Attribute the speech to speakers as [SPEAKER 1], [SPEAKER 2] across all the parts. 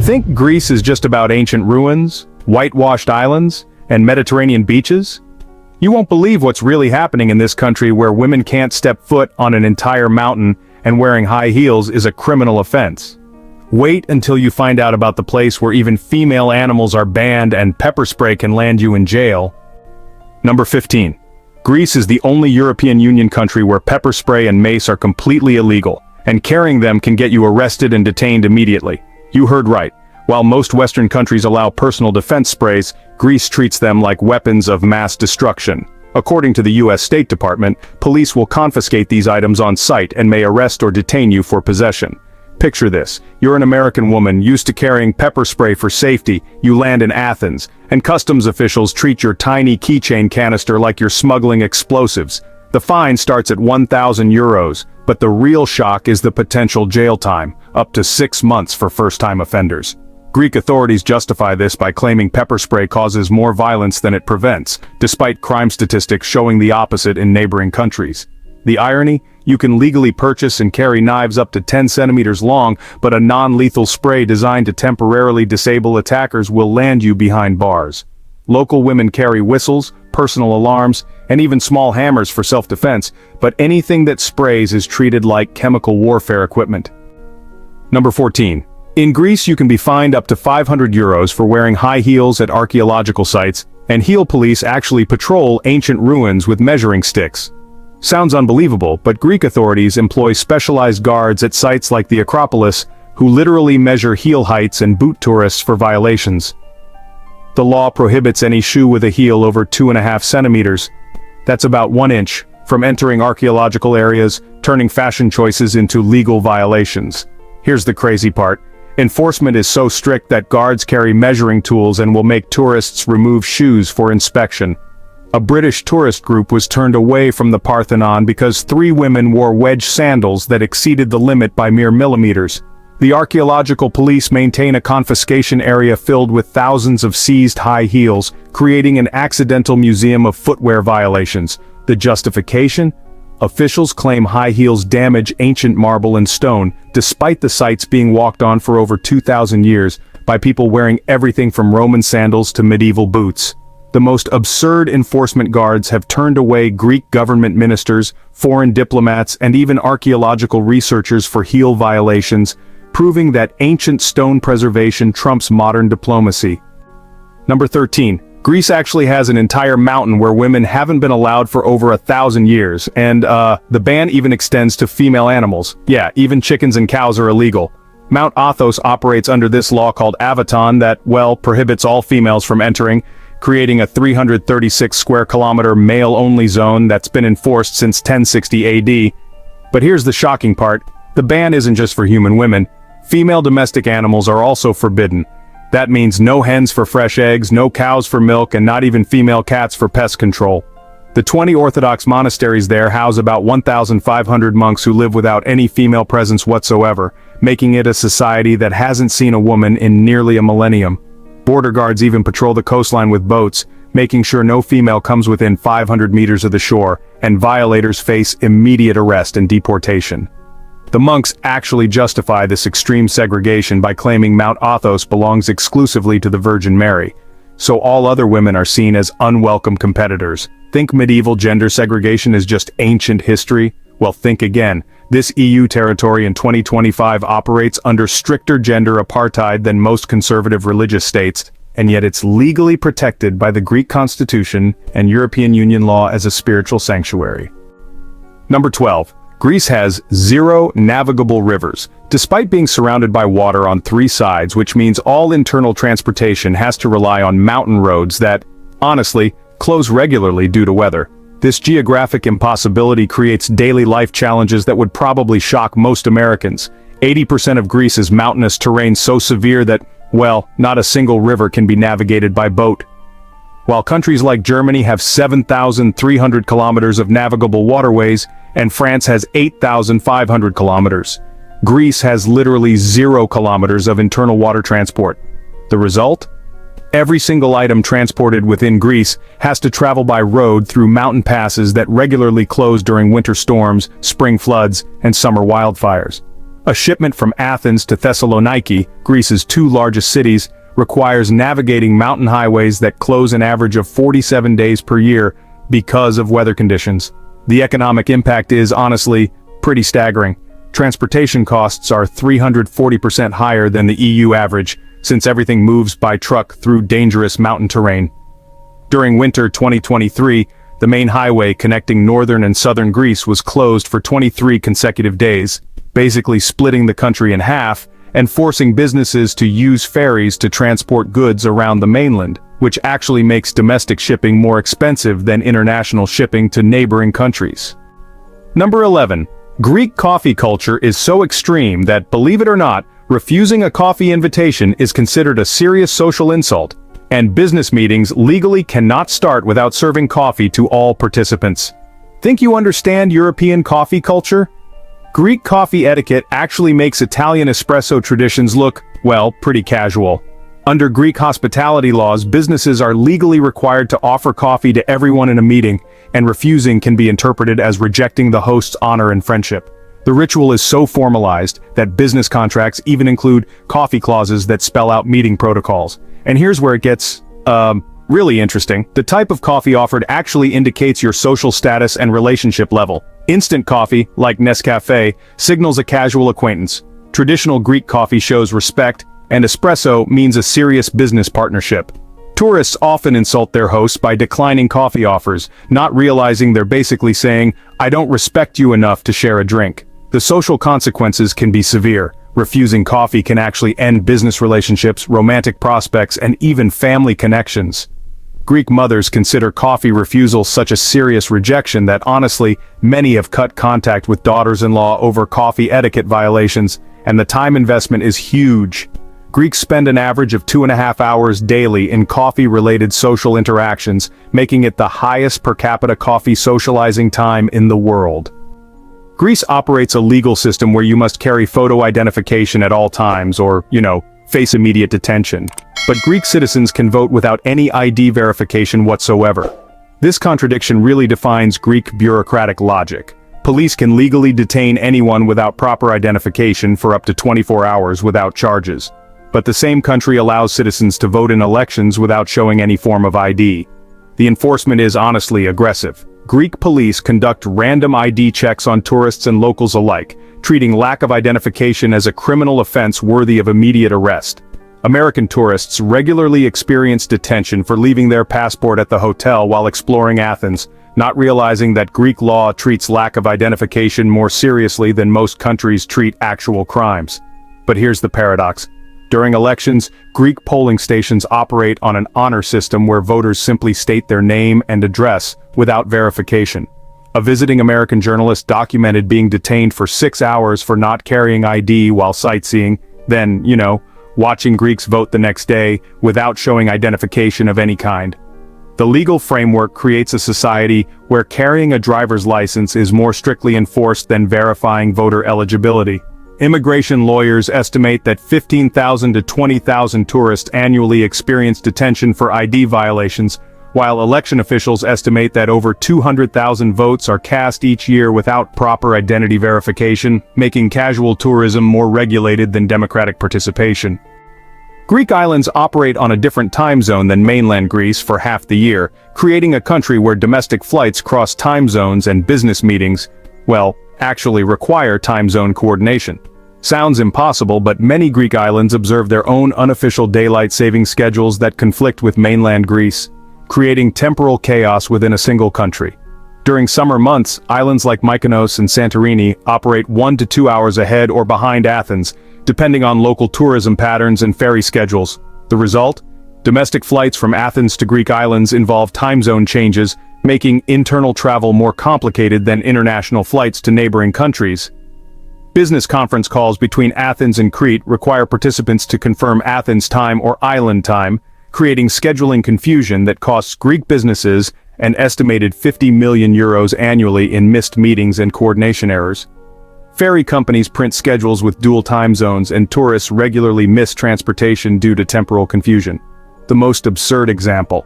[SPEAKER 1] Think Greece is just about ancient ruins, whitewashed islands, and Mediterranean beaches? You won't believe what's really happening in this country where women can't step foot on an entire mountain and wearing high heels is a criminal offense. Wait until you find out about the place where even female animals are banned and pepper spray can land you in jail. Number 15. Greece is the only European Union country where pepper spray and mace are completely illegal, and carrying them can get you arrested and detained immediately. You heard right. While most Western countries allow personal defense sprays, Greece treats them like weapons of mass destruction. According to the US State Department, police will confiscate these items on site and may arrest or detain you for possession. Picture this, you're an American woman used to carrying pepper spray for safety, you land in Athens, and customs officials treat your tiny keychain canister like you're smuggling explosives. The fine starts at €1,000, but the real shock is the potential jail time, up to 6 months for first-time offenders. Greek authorities justify this by claiming pepper spray causes more violence than it prevents, despite crime statistics showing the opposite in neighboring countries. The irony? You can legally purchase and carry knives up to 10 centimeters long, but a non-lethal spray designed to temporarily disable attackers will land you behind bars. Local women carry whistles, personal alarms, and even small hammers for self-defense, but anything that sprays is treated like chemical warfare equipment. Number 14. In Greece you can be fined up to €500 for wearing high heels at archaeological sites, and heel police actually patrol ancient ruins with measuring sticks. Sounds unbelievable, but Greek authorities employ specialized guards at sites like the Acropolis, who literally measure heel heights and boot tourists for violations. The law prohibits any shoe with a heel over 2.5 centimeters. That's about 1 inch, from entering archaeological areas, turning fashion choices into legal violations. Here's the crazy part. Enforcement is so strict that guards carry measuring tools and will make tourists remove shoes for inspection. A British tourist group was turned away from the Parthenon because 3 women wore wedge sandals that exceeded the limit by mere millimeters. The archaeological police maintain a confiscation area filled with thousands of seized high heels, creating an accidental museum of footwear violations. The justification? Officials claim high heels damage ancient marble and stone, despite the sites being walked on for over 2,000 years, by people wearing everything from Roman sandals to medieval boots. The most absurd enforcement guards have turned away Greek government ministers, foreign diplomats, and even archaeological researchers for heel violations, proving that ancient stone preservation trumps modern diplomacy. Number 13. Greece actually has an entire mountain where women haven't been allowed for over 1,000 years, and the ban even extends to female animals. Yeah, even chickens and cows are illegal. Mount Athos operates under this law called Avaton that, well, prohibits all females from entering, creating a 336 square kilometer male-only zone that's been enforced since 1060 AD. But here's the shocking part. The ban isn't just for human women. Female domestic animals are also forbidden. That means no hens for fresh eggs, no cows for milk, and not even female cats for pest control. The 20 Orthodox monasteries there house about 1,500 monks who live without any female presence whatsoever, making it a society that hasn't seen a woman in nearly a millennium. Border guards even patrol the coastline with boats, making sure no female comes within 500 meters of the shore, and violators face immediate arrest and deportation. The monks actually justify this extreme segregation by claiming Mount Athos belongs exclusively to the Virgin Mary, so all other women are seen as unwelcome competitors. Think medieval gender segregation is just ancient history? Well, think again. This EU territory in 2025 operates under stricter gender apartheid than most conservative religious states, and yet it's legally protected by the Greek constitution and European Union law as a spiritual sanctuary. Number 12. Greece has 0 navigable rivers, despite being surrounded by water on 3 sides, which means all internal transportation has to rely on mountain roads that, honestly, close regularly due to weather. This geographic impossibility creates daily life challenges that would probably shock most Americans. 80% of Greece is mountainous terrain so severe that, well, not a single river can be navigated by boat. While countries like Germany have 7,300 kilometers of navigable waterways, and France has 8,500 kilometers, Greece has literally 0 kilometers of internal water transport. The result? Every single item transported within Greece has to travel by road through mountain passes that regularly close during winter storms, spring floods, and summer wildfires. A shipment from Athens to Thessaloniki, Greece's two largest cities, requires navigating mountain highways that close an average of 47 days per year because of weather conditions. The economic impact is, honestly, pretty staggering. Transportation costs are 340% higher than the EU average, since everything moves by truck through dangerous mountain terrain. During winter 2023, the main highway connecting northern and southern Greece was closed for 23 consecutive days, basically splitting the country in half and forcing businesses to use ferries to transport goods around the mainland, which actually makes domestic shipping more expensive than international shipping to neighboring countries. Number 11. Greek coffee culture is so extreme that, believe it or not, refusing a coffee invitation is considered a serious social insult, and business meetings legally cannot start without serving coffee to all participants. Think you understand European coffee culture? Greek coffee etiquette actually makes Italian espresso traditions look, well, pretty casual. Under Greek hospitality laws, businesses are legally required to offer coffee to everyone in a meeting, and refusing can be interpreted as rejecting the host's honor and friendship. The ritual is so formalized that business contracts even include coffee clauses that spell out meeting protocols. And here's where it gets, really interesting. The type of coffee offered actually indicates your social status and relationship level. Instant coffee, like Nescafé, signals a casual acquaintance. Traditional Greek coffee shows respect, and espresso means a serious business partnership. Tourists often insult their hosts by declining coffee offers, not realizing they're basically saying, "I don't respect you enough to share a drink." The social consequences can be severe. Refusing coffee can actually end business relationships, romantic prospects, and even family connections. Greek mothers consider coffee refusal such a serious rejection that honestly, many have cut contact with daughters-in-law over coffee etiquette violations, and the time investment is huge. Greeks spend an average of 2.5 hours daily in coffee-related social interactions, making it the highest per capita coffee socializing time in the world. Greece operates a legal system where you must carry photo identification at all times or, face immediate detention. But Greek citizens can vote without any ID verification whatsoever. This contradiction really defines Greek bureaucratic logic. Police can legally detain anyone without proper identification for up to 24 hours without charges. But the same country allows citizens to vote in elections without showing any form of ID. The enforcement is honestly aggressive. Greek police conduct random ID checks on tourists and locals alike, treating lack of identification as a criminal offense worthy of immediate arrest. American tourists regularly experience detention for leaving their passport at the hotel while exploring Athens, not realizing that Greek law treats lack of identification more seriously than most countries treat actual crimes. But here's the paradox. During elections, Greek polling stations operate on an honor system where voters simply state their name and address without verification. A visiting American journalist documented being detained for 6 hours for not carrying ID while sightseeing, then, watching Greeks vote the next day without showing identification of any kind. The legal framework creates a society where carrying a driver's license is more strictly enforced than verifying voter eligibility. Immigration lawyers estimate that 15,000 to 20,000 tourists annually experience detention for ID violations, while election officials estimate that over 200,000 votes are cast each year without proper identity verification, making casual tourism more regulated than democratic participation. Greek islands operate on a different time zone than mainland Greece for half the year, creating a country where domestic flights cross time zones and business meetings, actually require time zone coordination. Sounds impossible, but many Greek islands observe their own unofficial daylight saving schedules that conflict with mainland Greece, creating temporal chaos within a single country. During summer months, islands like Mykonos and Santorini operate 1 to 2 hours ahead or behind Athens, depending on local tourism patterns and ferry schedules. The result? Domestic flights from Athens to Greek islands involve time zone changes, making internal travel more complicated than international flights to neighboring countries. Business conference calls between Athens and Crete require participants to confirm Athens time or island time, creating scheduling confusion that costs Greek businesses an estimated €50 million annually in missed meetings and coordination errors. Ferry companies print schedules with dual time zones, and tourists regularly miss transportation due to temporal confusion. The most absurd example: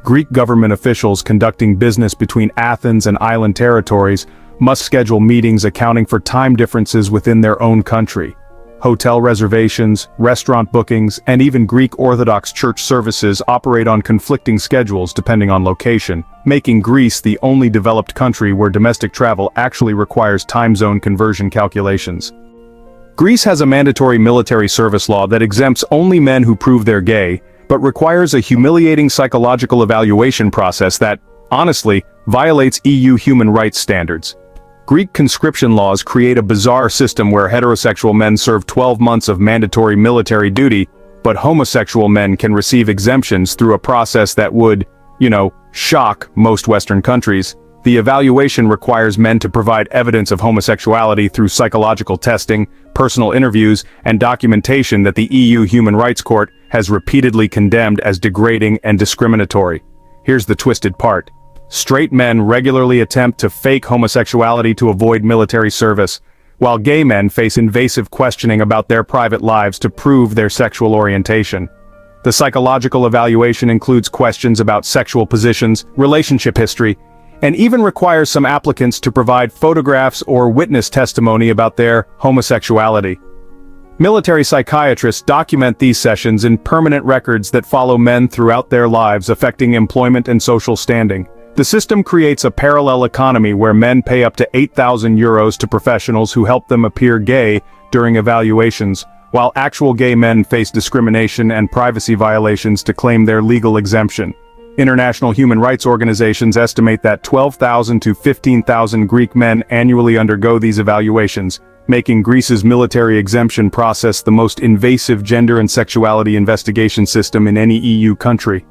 [SPEAKER 1] Greek government officials conducting business between Athens and island territories must schedule meetings accounting for time differences within their own country. Hotel reservations, restaurant bookings, and even Greek Orthodox Church services operate on conflicting schedules depending on location, making Greece the only developed country where domestic travel actually requires time zone conversion calculations. Greece has a mandatory military service law that exempts only men who prove they're gay, but requires a humiliating psychological evaluation process that, honestly, violates EU human rights standards. Greek conscription laws create a bizarre system where heterosexual men serve 12 months of mandatory military duty, but homosexual men can receive exemptions through a process that would, shock most Western countries. The evaluation requires men to provide evidence of homosexuality through psychological testing, personal interviews, and documentation that the EU Human Rights Court has repeatedly condemned as degrading and discriminatory. Here's the twisted part. Straight men regularly attempt to fake homosexuality to avoid military service, while gay men face invasive questioning about their private lives to prove their sexual orientation. The psychological evaluation includes questions about sexual positions, relationship history, and even requires some applicants to provide photographs or witness testimony about their homosexuality. Military psychiatrists document these sessions in permanent records that follow men throughout their lives, affecting employment and social standing. The system creates a parallel economy where men pay up to €8,000 to professionals who help them appear gay during evaluations, while actual gay men face discrimination and privacy violations to claim their legal exemption. International human rights organizations estimate that 12,000 to 15,000 Greek men annually undergo these evaluations, making Greece's military exemption process the most invasive gender and sexuality investigation system in any EU country.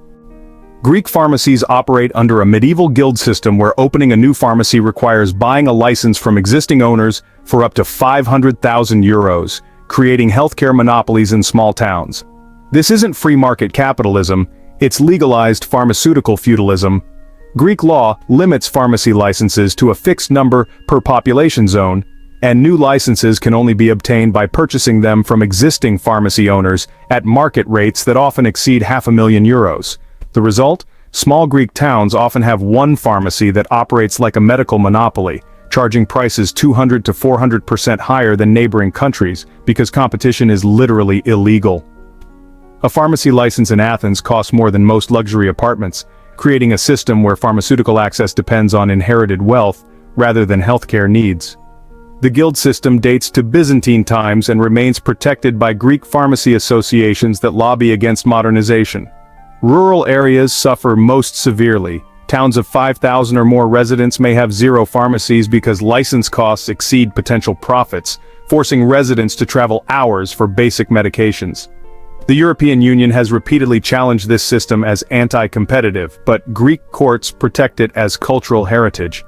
[SPEAKER 1] Greek pharmacies operate under a medieval guild system where opening a new pharmacy requires buying a license from existing owners for up to €500,000, creating healthcare monopolies in small towns. This isn't free market capitalism, it's legalized pharmaceutical feudalism. Greek law limits pharmacy licenses to a fixed number per population zone, and new licenses can only be obtained by purchasing them from existing pharmacy owners at market rates that often exceed €500,000. The result? Small Greek towns often have one pharmacy that operates like a medical monopoly, charging prices 200 to 400% higher than neighboring countries because competition is literally illegal. A pharmacy license in Athens costs more than most luxury apartments, creating a system where pharmaceutical access depends on inherited wealth rather than healthcare needs. The guild system dates to Byzantine times and remains protected by Greek pharmacy associations that lobby against modernization. Rural areas suffer most severely. Towns of 5,000 or more residents may have zero pharmacies because license costs exceed potential profits, forcing residents to travel hours for basic medications. The European Union has repeatedly challenged this system as anti-competitive, but Greek courts protect it as cultural heritage.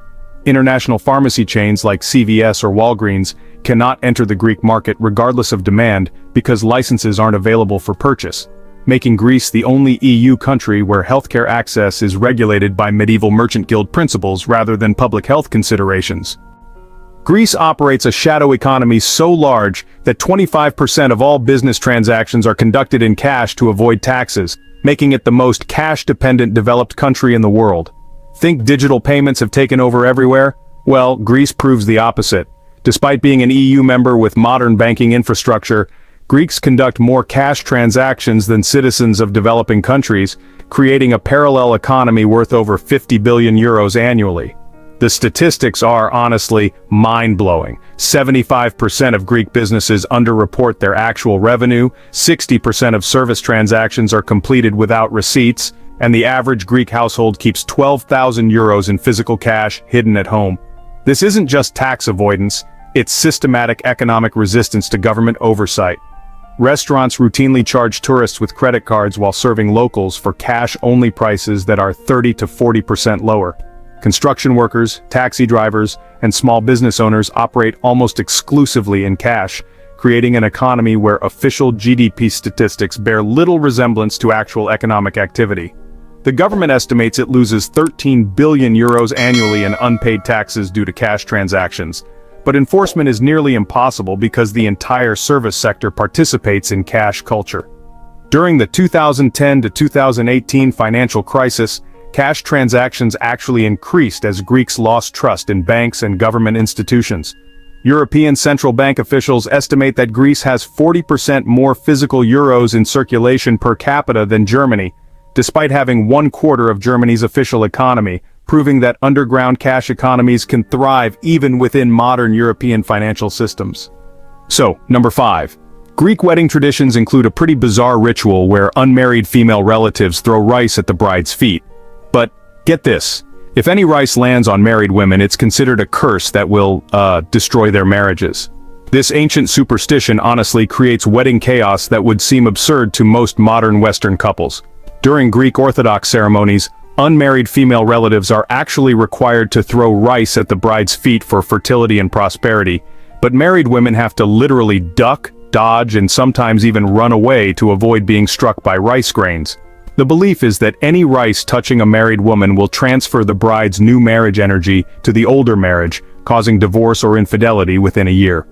[SPEAKER 1] International pharmacy chains like CVS or Walgreens cannot enter the Greek market regardless of demand because licenses aren't available for purchase, making Greece the only EU country where healthcare access is regulated by medieval merchant guild principles rather than public health considerations. Greece operates a shadow economy so large that 25% of all business transactions are conducted in cash to avoid taxes, making it the most cash-dependent developed country in the world. Think digital payments have taken over everywhere? Well, Greece proves the opposite. Despite being an EU member with modern banking infrastructure, Greeks conduct more cash transactions than citizens of developing countries, creating a parallel economy worth over €50 billion annually. The statistics are, honestly, mind-blowing. 75% of Greek businesses underreport their actual revenue, 60% of service transactions are completed without receipts, and the average Greek household keeps €12,000 in physical cash hidden at home. This isn't just tax avoidance, it's systematic economic resistance to government oversight. Restaurants routinely charge tourists with credit cards while serving locals for cash-only prices that are 30 to 40% lower. Construction workers, taxi drivers, and small business owners operate almost exclusively in cash, creating an economy where official GDP statistics bear little resemblance to actual economic activity. The government estimates it loses €13 billion annually in unpaid taxes due to cash transactions. But enforcement is nearly impossible because the entire service sector participates in cash culture. During the 2010 to 2018 financial crisis, cash transactions actually increased as Greeks lost trust in banks and government institutions. European central bank officials estimate that Greece has 40% more physical euros in circulation per capita than Germany, despite having 1/4 of Germany's official economy, proving that underground cash economies can thrive even within modern European financial systems. So, number 5. Greek wedding traditions include a pretty bizarre ritual where unmarried female relatives throw rice at the bride's feet. But, get this. If any rice lands on married women, it's considered a curse that will, destroy their marriages. This ancient superstition honestly creates wedding chaos that would seem absurd to most modern Western couples. During Greek Orthodox ceremonies, unmarried female relatives are actually required to throw rice at the bride's feet for fertility and prosperity, but married women have to literally duck, dodge, and sometimes even run away to avoid being struck by rice grains. The belief is that any rice touching a married woman will transfer the bride's new marriage energy to the older marriage, causing divorce or infidelity within a year.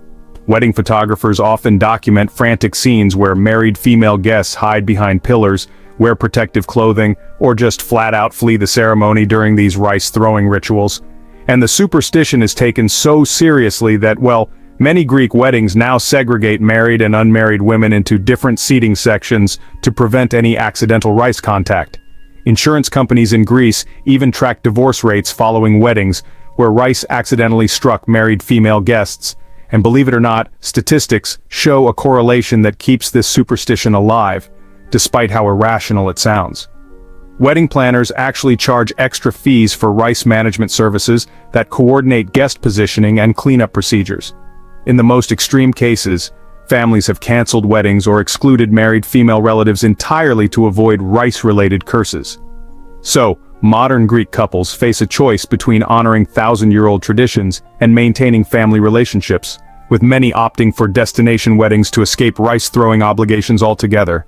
[SPEAKER 1] Wedding photographers often document frantic scenes where married female guests hide behind pillars, wear protective clothing, or just flat out flee the ceremony during these rice-throwing rituals. And the superstition is taken so seriously that, well, many Greek weddings now segregate married and unmarried women into different seating sections to prevent any accidental rice contact. Insurance companies in Greece even track divorce rates following weddings where rice accidentally struck married female guests. And believe it or not, statistics show a correlation that keeps this superstition alive, despite how irrational it sounds. Wedding planners actually charge extra fees for rice management services that coordinate guest positioning and cleanup procedures. In the most extreme cases, families have canceled weddings or excluded married female relatives entirely to avoid rice-related curses. So, modern Greek couples face a choice between honoring thousand-year-old traditions and maintaining family relationships, with many opting for destination weddings to escape rice-throwing obligations altogether.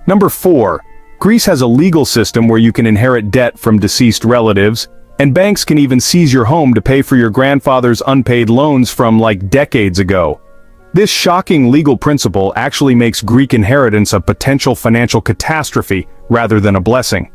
[SPEAKER 1] Number 4. Greece has a legal system where you can inherit debt from deceased relatives, and banks can even seize your home to pay for your grandfather's unpaid loans from like decades ago. This shocking legal principle actually makes Greek inheritance a potential financial catastrophe rather than a blessing.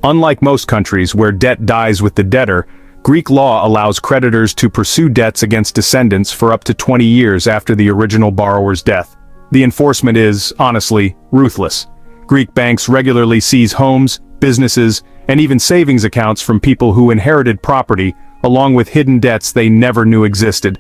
[SPEAKER 1] Unlike most countries where debt dies with the debtor, Greek law allows creditors to pursue debts against descendants for up to 20 years after the original borrower's death. The enforcement is, honestly, ruthless. Greek banks regularly seize homes, businesses, and even savings accounts from people who inherited property, along with hidden debts they never knew existed.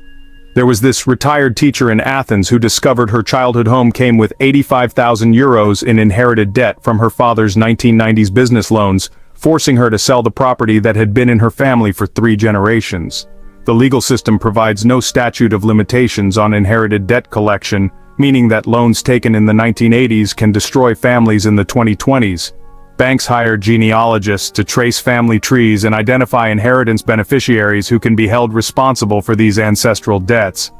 [SPEAKER 1] There was this retired teacher in Athens who discovered her childhood home came with 85,000 euros in inherited debt from her father's 1990s business loans, forcing her to sell the property that had been in her family for 3 generations. The legal system provides no statute of limitations on inherited debt collection, meaning that loans taken in the 1980s can destroy families in the 2020s. Banks hire genealogists to trace family trees and identify inheritance beneficiaries who can be held responsible for these ancestral debts.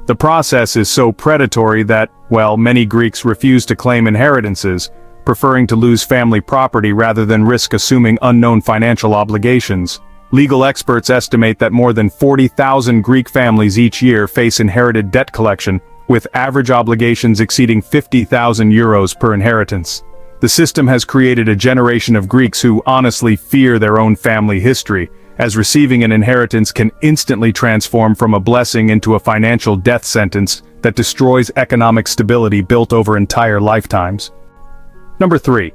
[SPEAKER 1] The process is so predatory that, well, many Greeks refuse to claim inheritances, preferring to lose family property rather than risk assuming unknown financial obligations. Legal experts estimate that more than 40,000 Greek families each year face inherited debt collection, with average obligations exceeding 50,000 euros per inheritance. The system has created a generation of Greeks who honestly fear their own family history, as receiving an inheritance can instantly transform from a blessing into a financial death sentence that destroys economic stability built over entire lifetimes. Number 3.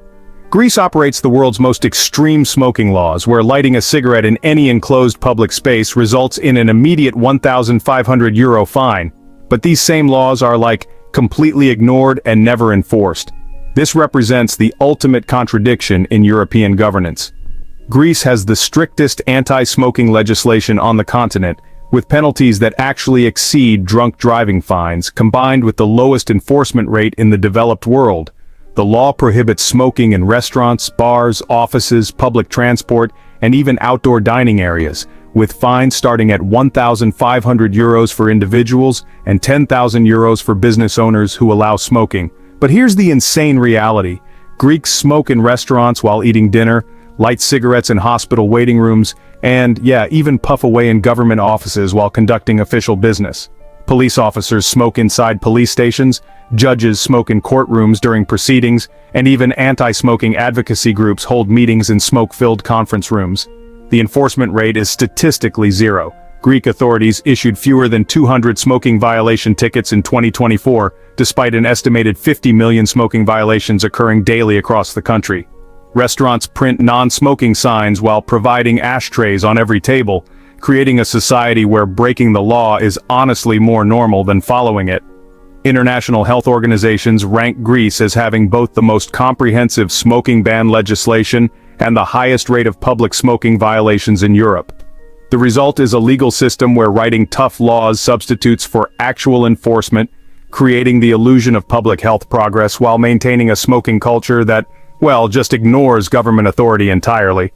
[SPEAKER 1] Greece operates the world's most extreme smoking laws, where lighting a cigarette in any enclosed public space results in an immediate €1,500 fine. But these same laws are completely ignored and never enforced. This represents the ultimate contradiction in European governance. Greece has the strictest anti-smoking legislation on the continent, with penalties that actually exceed drunk driving fines, combined with the lowest enforcement rate in the developed world. The law prohibits smoking in restaurants, bars, offices, public transport, and even outdoor dining areas, with fines starting at €1,500 for individuals and €10,000 for business owners who allow smoking. But here's the insane reality. Greeks smoke in restaurants while eating dinner, light cigarettes in hospital waiting rooms, and even puff away in government offices while conducting official business. Police officers smoke inside police stations, judges smoke in courtrooms during proceedings, and even anti-smoking advocacy groups hold meetings in smoke-filled conference rooms. The enforcement rate is statistically zero. Greek authorities issued fewer than 200 smoking violation tickets in 2024, despite an estimated 50 million smoking violations occurring daily across the country. Restaurants print non-smoking signs while providing ashtrays on every table, creating a society where breaking the law is honestly more normal than following it. International health organizations rank Greece as having both the most comprehensive smoking ban legislation and the highest rate of public smoking violations in Europe. The result is a legal system where writing tough laws substitutes for actual enforcement, creating the illusion of public health progress while maintaining a smoking culture that, well, just ignores government authority entirely.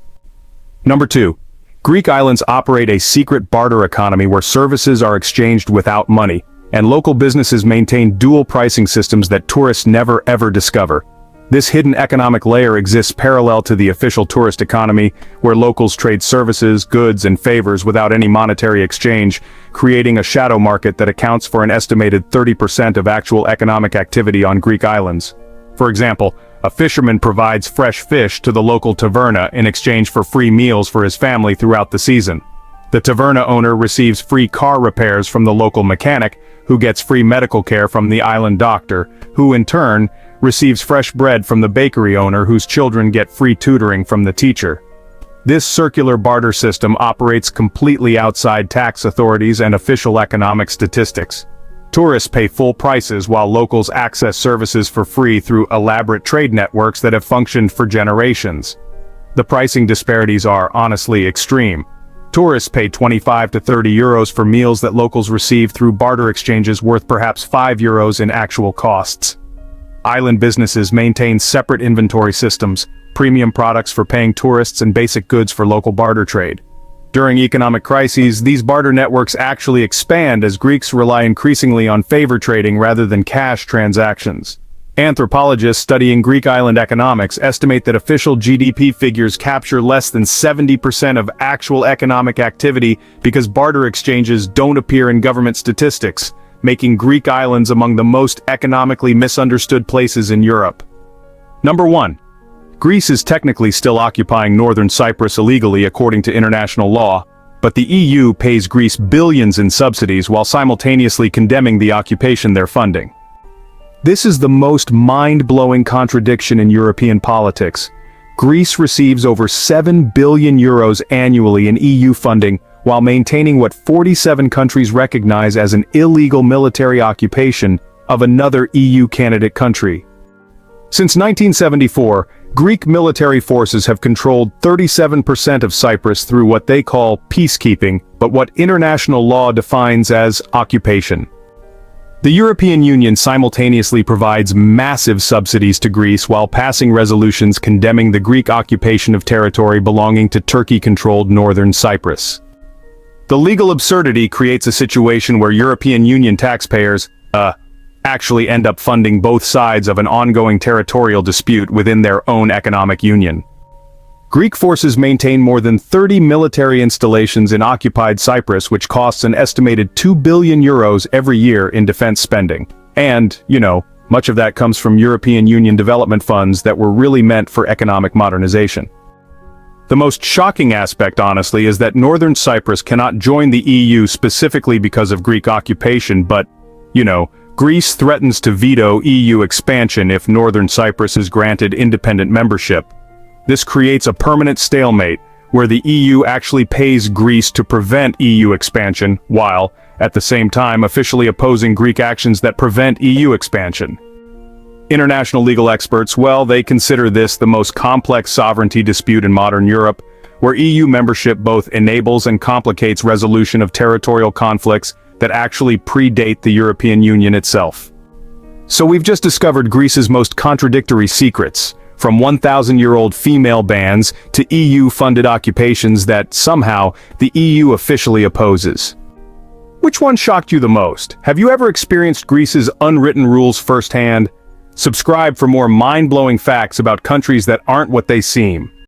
[SPEAKER 1] Number 2. Greek islands operate a secret barter economy where services are exchanged without money, and local businesses maintain dual pricing systems that tourists never ever discover. This hidden economic layer exists parallel to the official tourist economy, where locals trade services, goods, and favors without any monetary exchange, creating a shadow market that accounts for an estimated 30% of actual economic activity on Greek islands. For example, a fisherman provides fresh fish to the local taverna in exchange for free meals for his family throughout the season. The taverna owner receives free car repairs from the local mechanic, who gets free medical care from the island doctor, who in turn receives fresh bread from the bakery owner whose children get free tutoring from the teacher. This circular barter system operates completely outside tax authorities and official economic statistics. Tourists pay full prices while locals access services for free through elaborate trade networks that have functioned for generations. The pricing disparities are honestly extreme. Tourists pay 25 to 30 euros for meals that locals receive through barter exchanges worth perhaps 5 euros in actual costs. Island businesses maintain separate inventory systems, premium products for paying tourists and basic goods for local barter trade. During economic crises, these barter networks actually expand as Greeks rely increasingly on favor trading rather than cash transactions. Anthropologists studying Greek island economics estimate that official GDP figures capture less than 70% of actual economic activity because barter exchanges don't appear in government statistics, making Greek islands among the most economically misunderstood places in Europe. Number 1. Greece is technically still occupying northern Cyprus illegally according to international law, but the EU pays Greece billions in subsidies while simultaneously condemning the occupation they're funding. This is the most mind-blowing contradiction in European politics. Greece receives over 7 billion euros annually in EU funding, while maintaining what 47 countries recognize as an illegal military occupation of another EU candidate country. Since 1974, Greek military forces have controlled 37% of Cyprus through what they call peacekeeping, but what international law defines as occupation. The European Union simultaneously provides massive subsidies to Greece while passing resolutions condemning the Greek occupation of territory belonging to Turkey-controlled northern Cyprus. The legal absurdity creates a situation where European Union taxpayers, actually end up funding both sides of an ongoing territorial dispute within their own economic union. Greek forces maintain more than 30 military installations in occupied Cyprus, which costs an estimated 2 billion euros every year in defense spending. And, much of that comes from European Union development funds that were really meant for economic modernization. The most shocking aspect, honestly, is that northern Cyprus cannot join the EU specifically because of Greek occupation, but, Greece threatens to veto EU expansion if northern Cyprus is granted independent membership. This creates a permanent stalemate, where the EU actually pays Greece to prevent EU expansion, while, at the same time, officially opposing Greek actions that prevent EU expansion. International legal experts, they consider this the most complex sovereignty dispute in modern Europe, where EU membership both enables and complicates resolution of territorial conflicts that actually predate the European Union itself. So we've just discovered Greece's most contradictory secrets, from 1,000-year-old female bans to EU-funded occupations that, somehow, the EU officially opposes. Which one shocked you the most? Have you ever experienced Greece's unwritten rules firsthand? Subscribe for more mind-blowing facts about countries that aren't what they seem.